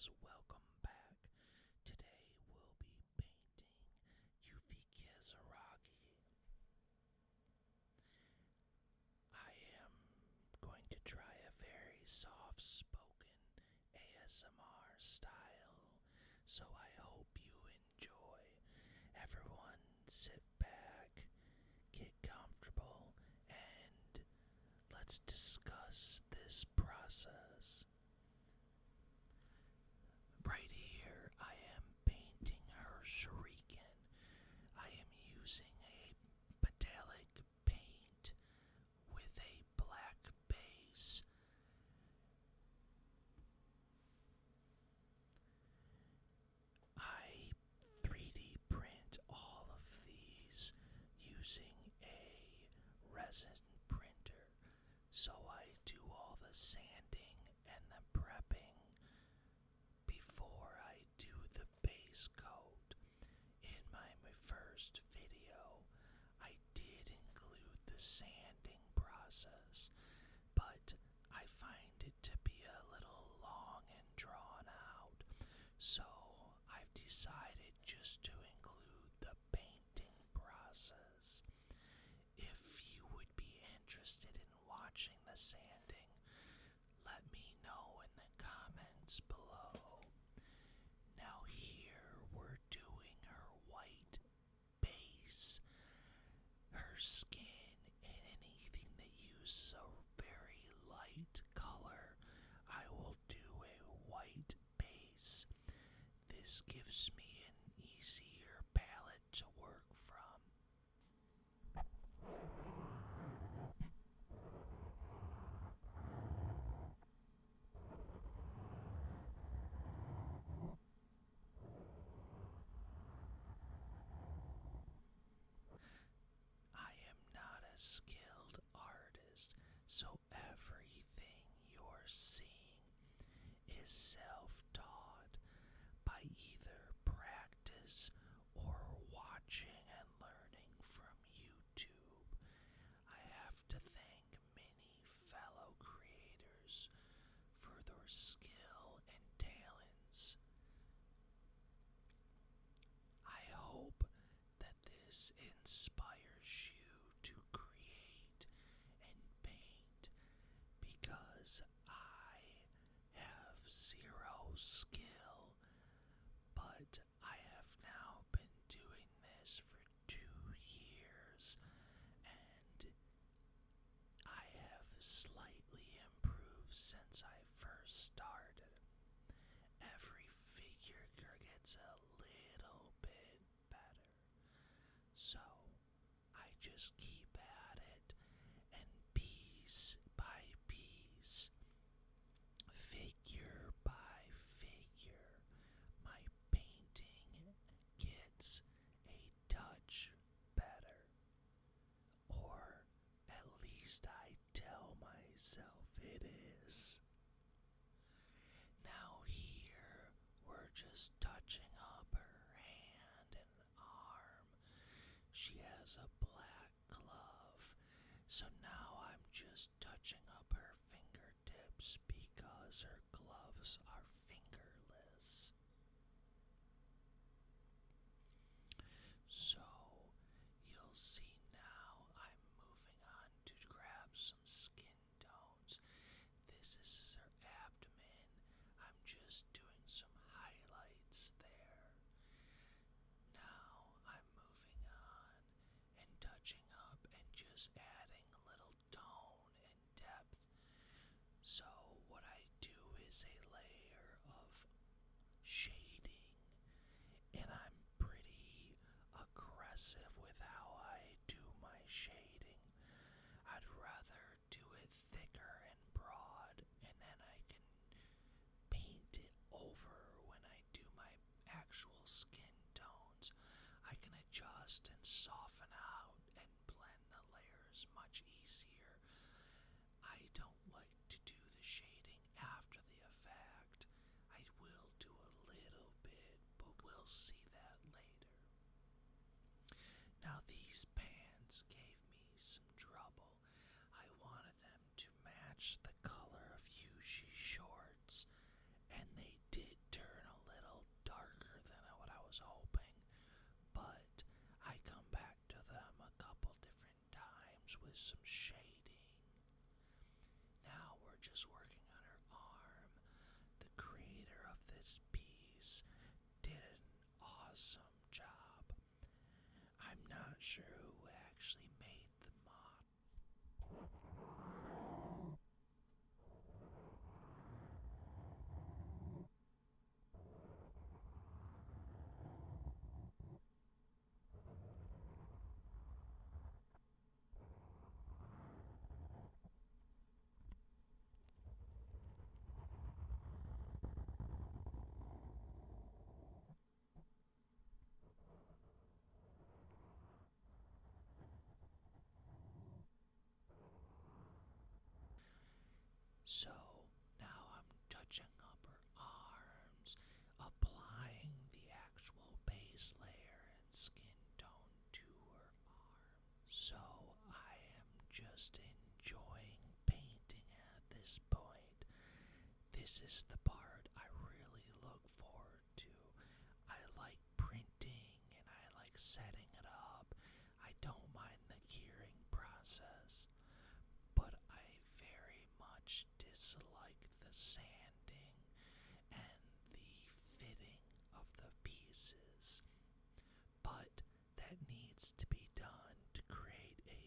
friends, welcome back. Today we'll be painting Yuffie Kisaragi. I am going to try a very soft-spoken ASMR style, so I hope you enjoy. Everyone sit back, get comfortable, and let's discuss this process. Right here, I am painting her shuriken. I am using a metallic paint with a black base. I 3D print all of these using a resin printer. So I do all the sanding and the prepping before I do the base coat. In my first video, I did include the sanding process, but I find it to be a little long and drawn out, so I've decided just to include the painting process. If you would be interested in watching the sanding, let me know in the comments below. Now here we're doing her white base, her skin, and anything that uses a very light color, I will do a white base. This gives me an easier palette to work from. I am not a skilled artist, so everything you're seeing is self-taught by either practice or watching and learning from YouTube. I have to thank many fellow creators for their skill and talents. I hope that this inspires you to create and paint, because I have zero skill, but I have now been doing this for 2 years, and I have slightly improved since I first started. Every figure gets a little bit better, so I just keep at it, and piece by piece, figure by figure, my painting gets a touch better. Or at least I tell myself it is. Now here, we're just touching up her hand and arm. She has a black glove, so now I'm just touching up her fingertips because her gloves are fingerless. So, you'll see now I'm moving on to grab some skin tones. This is her abdomen. I'm just doing some highlights there. Now I'm moving on and touching up and just adding a little tone and depth. So what I do is a layer of shading, and I'm pretty aggressive with how I do my shading. I'd rather do it thicker and broad, and then I can paint it over when I do my actual skin tones. I can adjust and soften out and blend the layers much easier. I don't like to do the awesome job. I'm not sure who actually made the model. So now I'm touching up her arms, applying the actual base layer and skin tone to her arms. So I am just enjoying painting at this point. This is the part I really look forward to. I like printing and I like setting it up. I don't mind the curing process, but I very much dislike the sanding and the fitting of the pieces. But that needs to be done to create a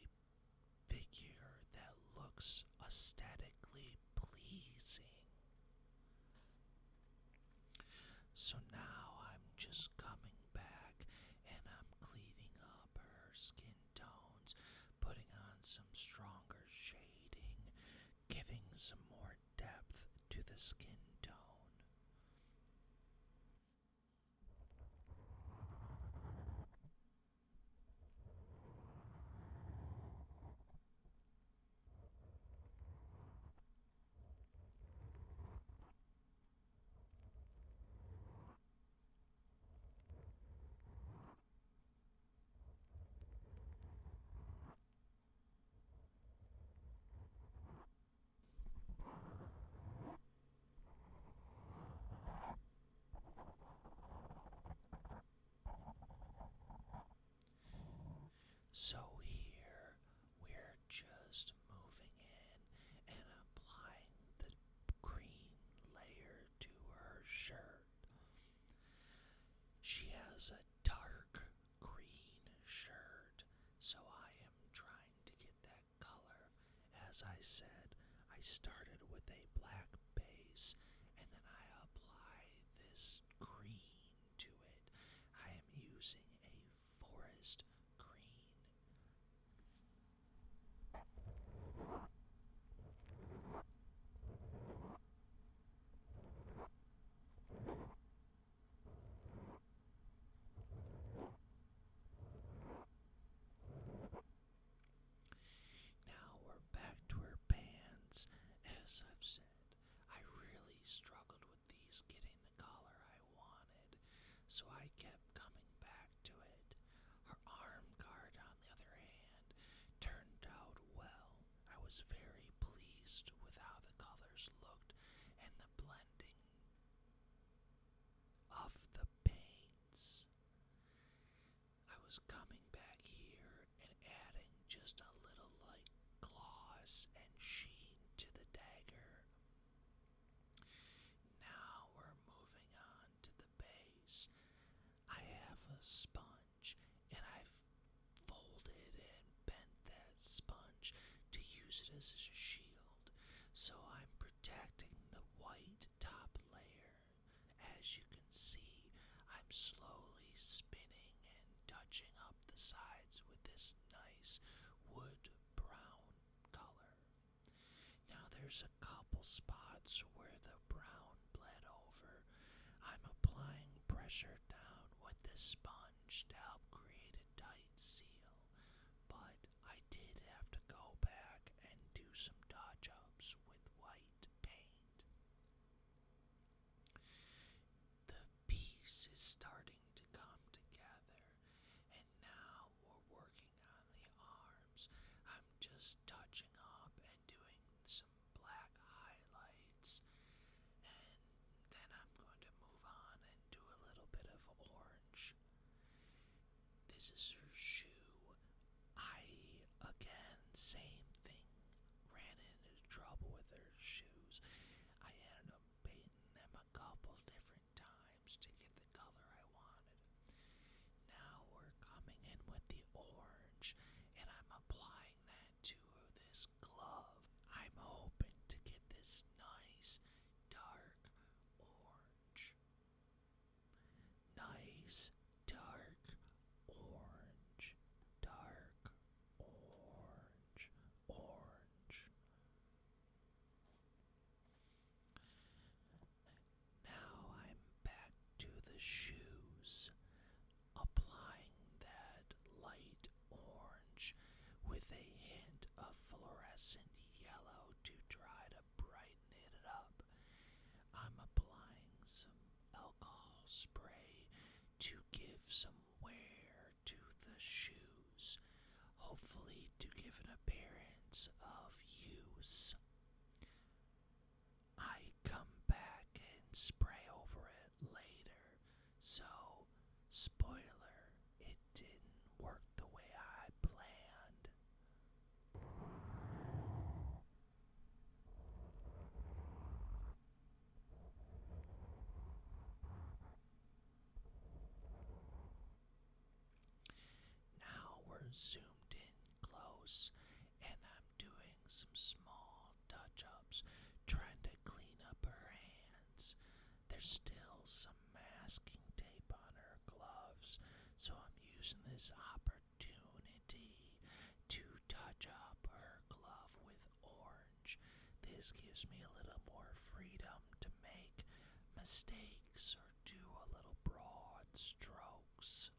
figure that looks aesthetically pleasing. So now I'm just coming back and I'm cleaning up her skin tones, putting on some stronger shading, giving some more depth to the skin tone. So here we're just moving in and applying the green layer to her shirt. She has a dark green shirt, so I am trying to get that color. As I said, I started with a black base and then I apply this green to it. I am using a forest green. Now we're back to her pants. As I've said, I really struggled with these getting the color I wanted, so I kept coming back to it. Her arm guard, on the other hand, turned out well. I was very pleased with how the colors looked and the blending of the paints. I was coming back here and adding just a little like gloss and sheen to the dagger. Now we're moving on to the base. I have a sponge and I've folded and bent that sponge to use it as a shield. So I'm protecting the white top layer. As you can see, I'm slowly spinning and touching up the sides with this nice wood brown color. Now there's a couple spots where the brown bled over. I'm applying pressure down with this sponge to help create a tight seal, but I did have to go back and do some touch-ups with white paint. The piece is starting to come together, and now we're working on the arms. I'm just touching up and doing some black highlights, and then I'm going to move on and do a little bit of orange. This is her shoe, hopefully to give an appearance of use. I come back and spray over it later, so spoiler, it didn't work the way I planned. Now we're zoomed in close, and I'm doing some small touch-ups, trying to clean up her hands. There's still some masking tape on her gloves, so I'm using this opportunity to touch up her glove with orange. This gives me a little more freedom to make mistakes or do a little broad strokes.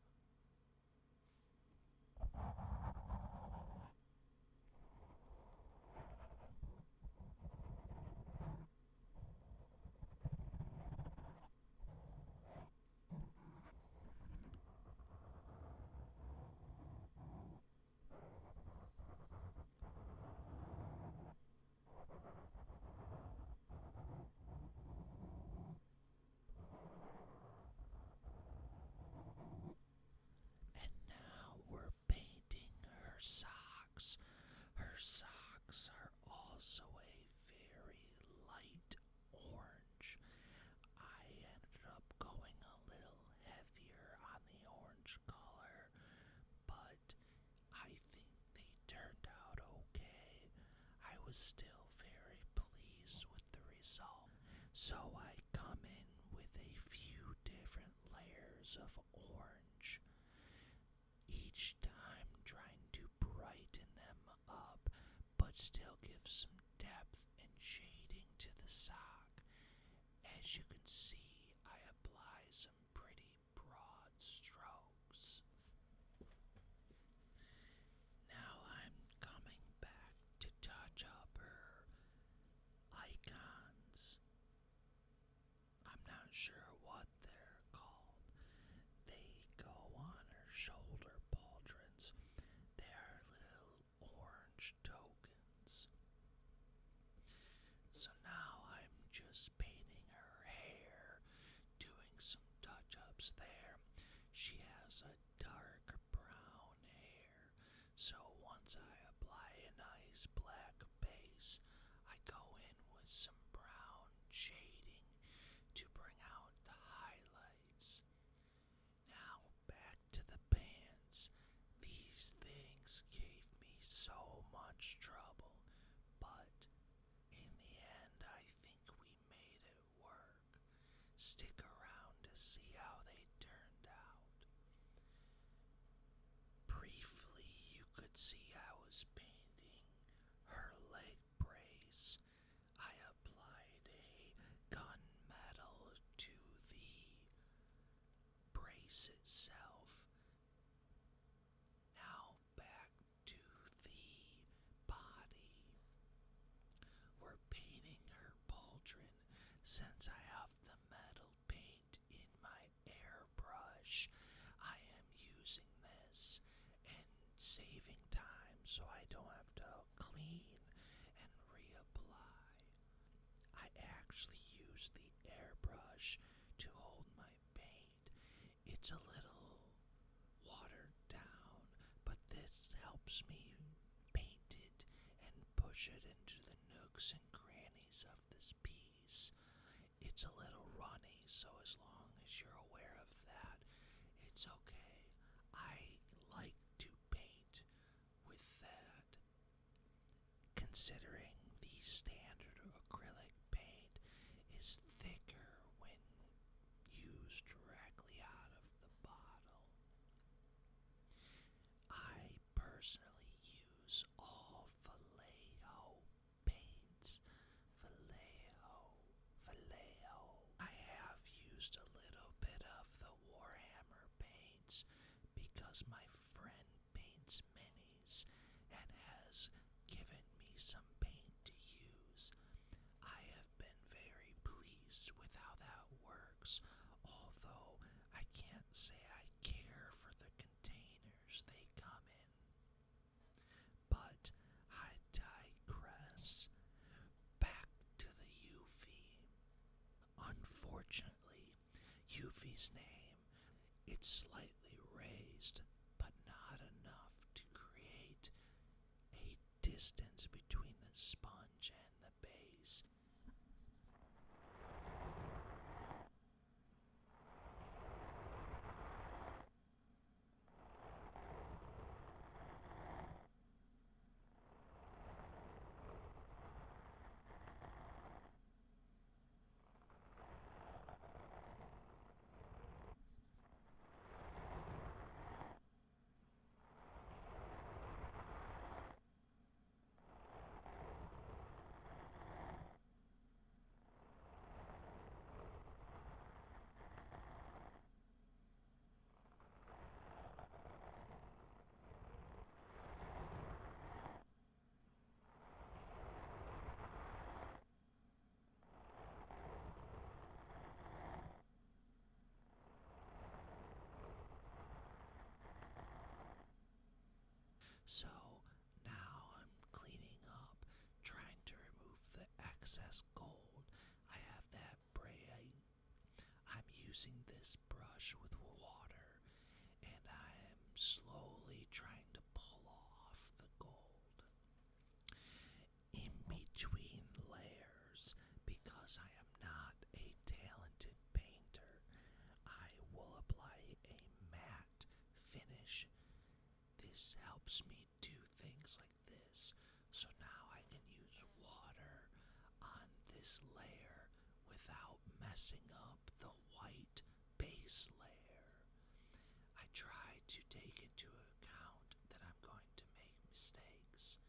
And now we're painting her socks. Her socks are also a very light orange. I ended up going a little heavier on the orange color, but I think they turned out okay. I was still very pleased with the result. So I come in with a few different layers of orange, each time trying to brighten them up, but still give some depth and shading to the sock. As you can see, I apply some pretty broad strokes. Now I'm coming back to touch up her icons. I'm not sure what they're called. They go on her shoulder pauldrons. They are little orange tokens. So now I'm just painting her hair, doing some touch-ups there. She has a dark brown hair, so once I apply a nice black base, I go in with some brown shading to bring out the highlights. Now back to the pants. These things gave me so much trouble, but in the end I think we made it work. Stick around to see how they turned out. Briefly, you could see I was painting her leg brace. I applied a gunmetal to the brace itself. Now back to the body. We're painting her pauldron. Since I have the metal paint in my airbrush, I am using this and saving time so I don't have to clean and reapply. I actually use the airbrush to hold my paint. It's a little watered down, but this helps me paint it and push it into the nooks and crannies of this piece. It's a little runny, so as long as you're aware of that, it's okay. I like to paint with that, considering the standard acrylic paint is thicker when used directly out of the bottle. I personally use all Vallejo paints. Vallejo. I have used a little bit of the Warhammer paints because my friend paints minis and has given me some paint to use. I have been very pleased with how that works, although I can't say I care for the containers they come in. Unfortunately, Yuffie's name, it's slightly raised, but not enough to create a distance between the sponge and the base. So now I'm cleaning up, trying to remove the excess gold. I have that braid. I'm using this brush with water, and I am slowly trying to pull off the gold in between layers. Because I am not a talented painter, I will apply a matte finish. This helps me do things like this. So now I can use water on this layer without messing up the white base layer. I try to take into account that I'm going to make mistakes.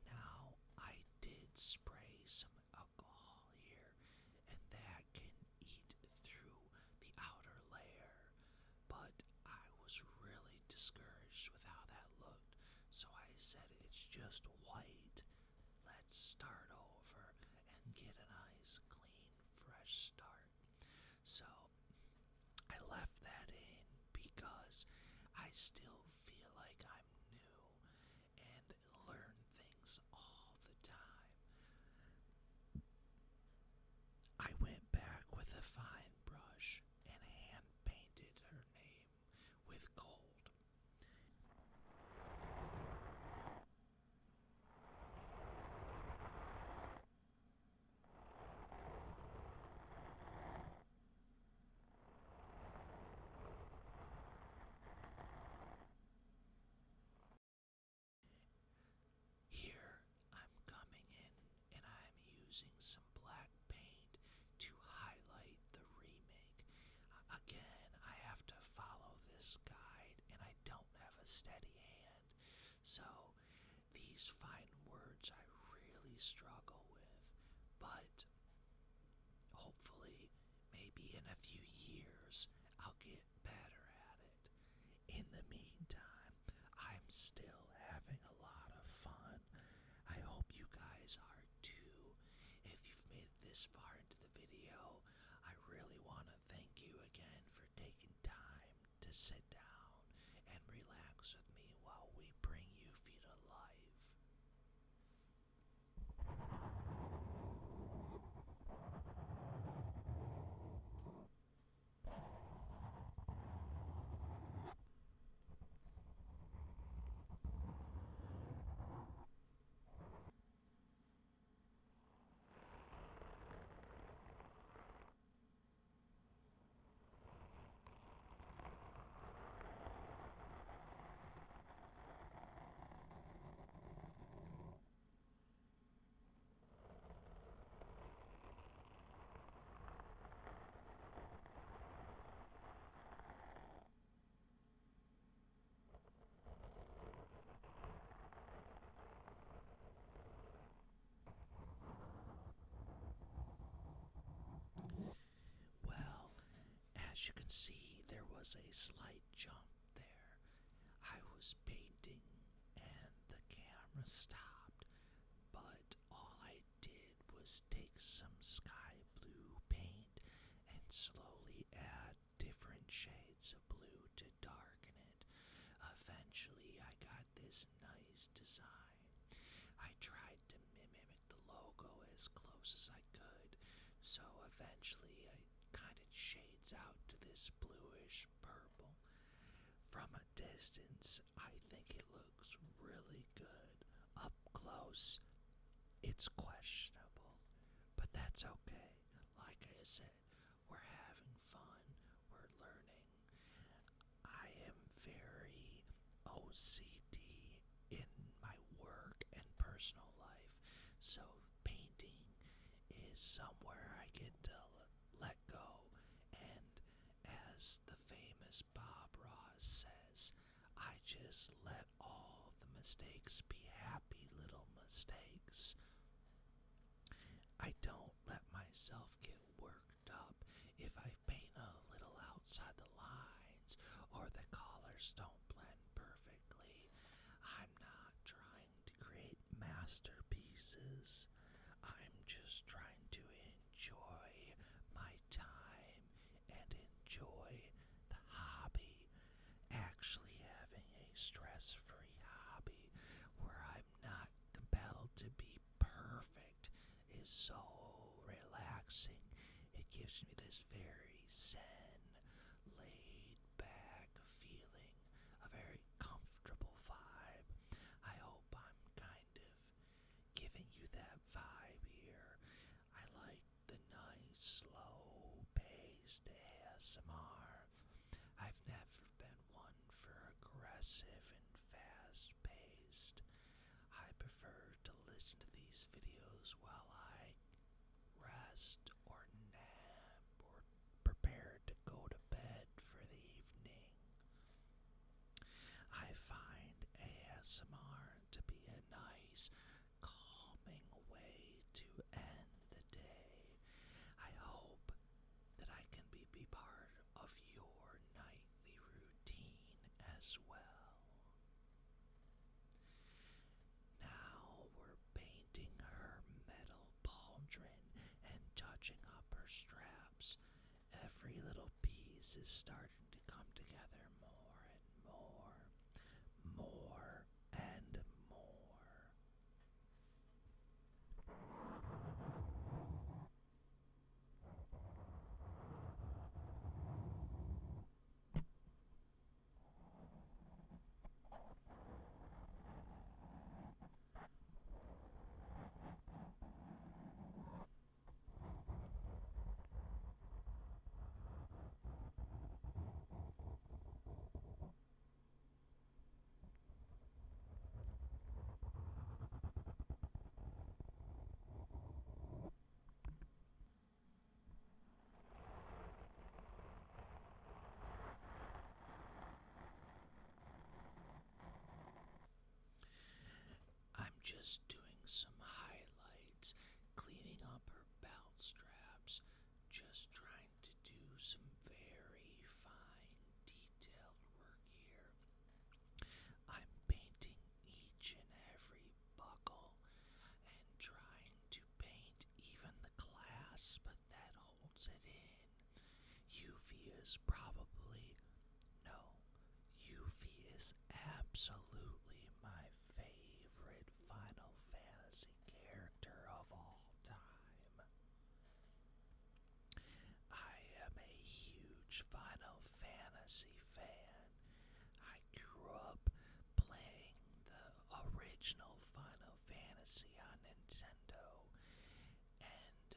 Now, I did spray some alcohol here, and that can eat through the outer layer, but I was really discouraged with how that looked, so I said it's just white. Let's start over and get a nice, clean, fresh start. So I left that in because I still feel like I'm new and learn things all the time. I went back with a fine brush and hand painted her name with gold. Here I'm coming in and I'm using some black paint to highlight the remake. Again, I have to follow this guide and I don't have a steady hand. So these fine words I really struggle with, but hopefully maybe in a few years I'll get better at it. In the meantime, I'm still having a lot of fun. I hope you guys are too. If you've made it this far into the video, I really want to thank you again for taking time to sit down and relax with me while we bring Yuffie to life. Well, as you can see, there was a slight jump there. I was painting and the camera stopped, but all I did was take some sky blue paint and slowly add different shades of blue to darken it. Eventually, I got this nice design. I tried to mimic the logo as close as I could, so eventually I fades out to this bluish purple. From a distance, I think it looks really good. Up close, it's questionable, but that's okay. Like I said, we're having fun, we're learning. I am very OCD in my work and personal life, so painting is somewhere I get to let go. And as the famous Bob Ross says, I just let all the mistakes be happy little mistakes. I don't let myself get worked up if I paint a little outside the lines or the colors don't blend perfectly. I'm not trying to create masterpieces. I'm just trying to enjoy my time and enjoy the hobby. Actually having a stress-free hobby where I'm not compelled to be perfect is so relaxing. It gives me this very zen, laid back feeling, a very comfortable vibe. I hope I'm kind of giving you that vibe here. I like the nice, slow paced ASMR. I've never been one for aggressive and fast paced. I prefer to listen to these videos while I rest or nap or prepare to go to bed for the evening. I find ASMR to be a nice, calming way to end the day. I hope that I can be part of your nightly routine as well. Now we're painting her metal pauldron and touching up her straps. Every little piece is starting to come together more and more, more and more. I'm just doing some highlights, cleaning up her belt straps, just trying to do some very fine, detailed work here. I'm painting each and every buckle and trying to paint even the clasp that holds it in. Yuffie is probably, no, Yuffie is absolutely my favorite Final Fantasy character of all time. I am a huge Final Fantasy fan. I grew up playing the original Final Fantasy on Nintendo and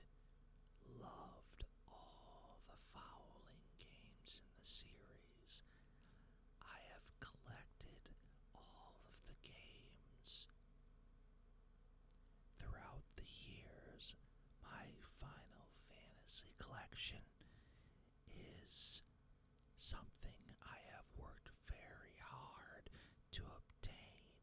loved all the Fowling games in the series. I have collected all of the games. Throughout the years, my Final Fantasy collection is something I have worked very hard to obtain.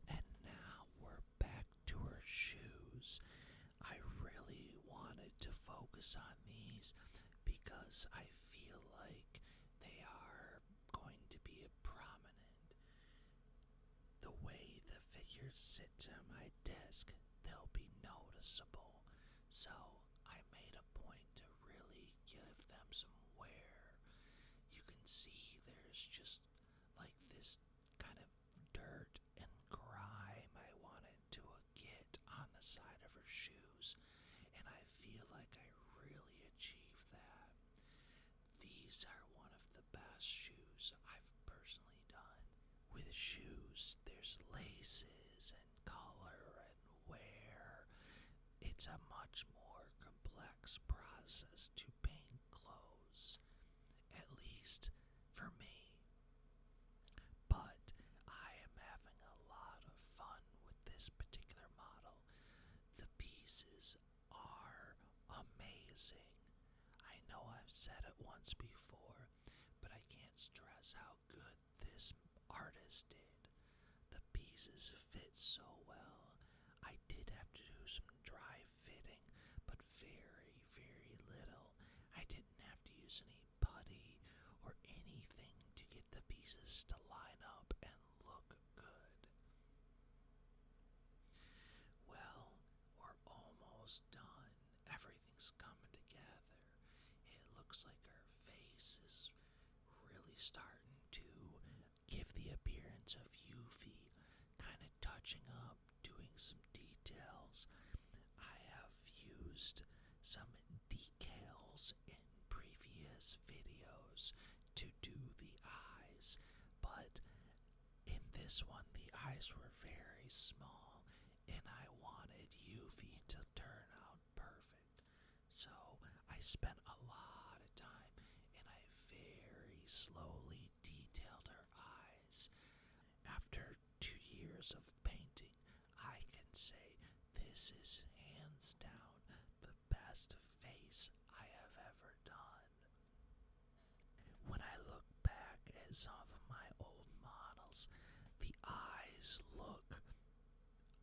And now we're back to her shoes. I really wanted to focus on these because I feel like they are going to be prominent. The way the figures sit to my desk, they'll be noticeable. So I made a point to really give them some wear see there's just like this kind of dirt and grime I wanted to get on the side of her shoes, and I feel like I really achieved that. These are one of the best shoes I've personally done. With shoes, there's laces and color and wear. It's a much more complex process to paint clothes, at least for me. But I am having a lot of fun with this particular model. The pieces are amazing. I know I've said it once before, but I can't stress how good this artist did. The pieces fit so well. I did have to do some dry fitting, but very, very little. I didn't have to use any putty or anything to get the pieces to line up and look good. Well, we're almost done. Everything's coming together. It looks like our face is really starting to give the appearance of Yuffie, kind of touching up, doing some details. I have used some decals in previous videos to do the eyes, but in this one the eyes were very small and I wanted Yuffie to turn out perfect. So I spent a lot of time and I very slowly detailed her eyes. After 2 years of painting, I can say this is hands down the best face I have ever done. When I look back at some of my old models, the eyes look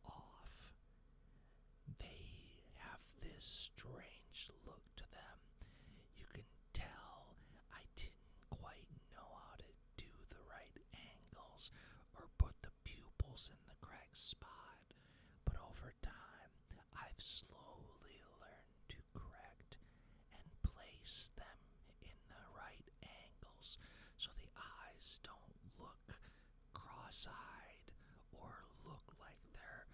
off. They have this strange look to them. You can tell I didn't quite know how to do the right angles or put the pupils in the correct spot, but over time I've slowly learned to correct and place them in the right angles so the eyes don't look cross-eyed or look like they're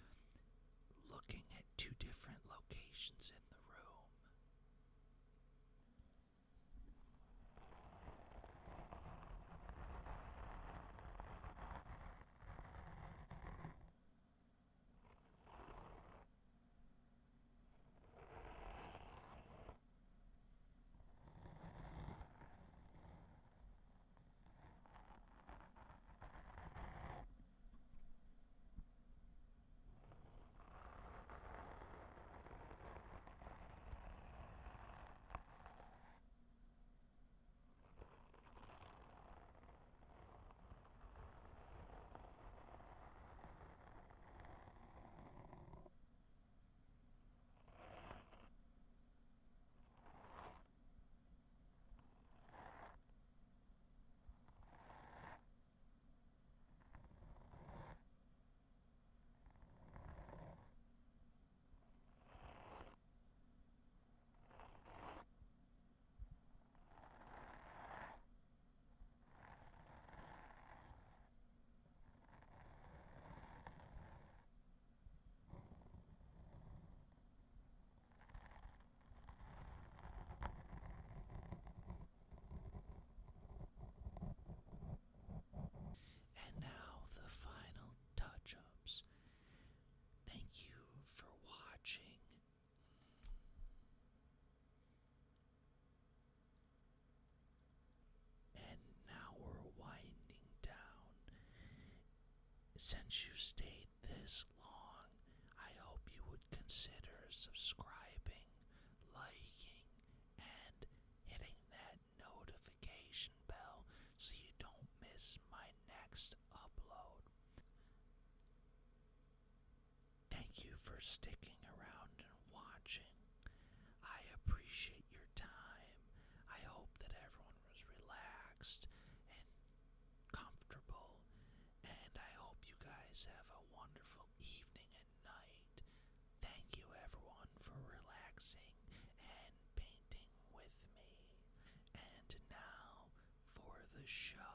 looking at two different locations in the room. And now the final touch-ups. Thank you for watching. And now we're winding down. Since you stayed this long, I hope you would consider subscribing, liking, and hitting that notification bell so you don't miss my next upload. Thank you for sticking around and watching. I appreciate your time. I hope that everyone was relaxed and comfortable, and I hope you guys have a wonderful evening and night. Thank you everyone for relaxing and painting with me. And now for the the show.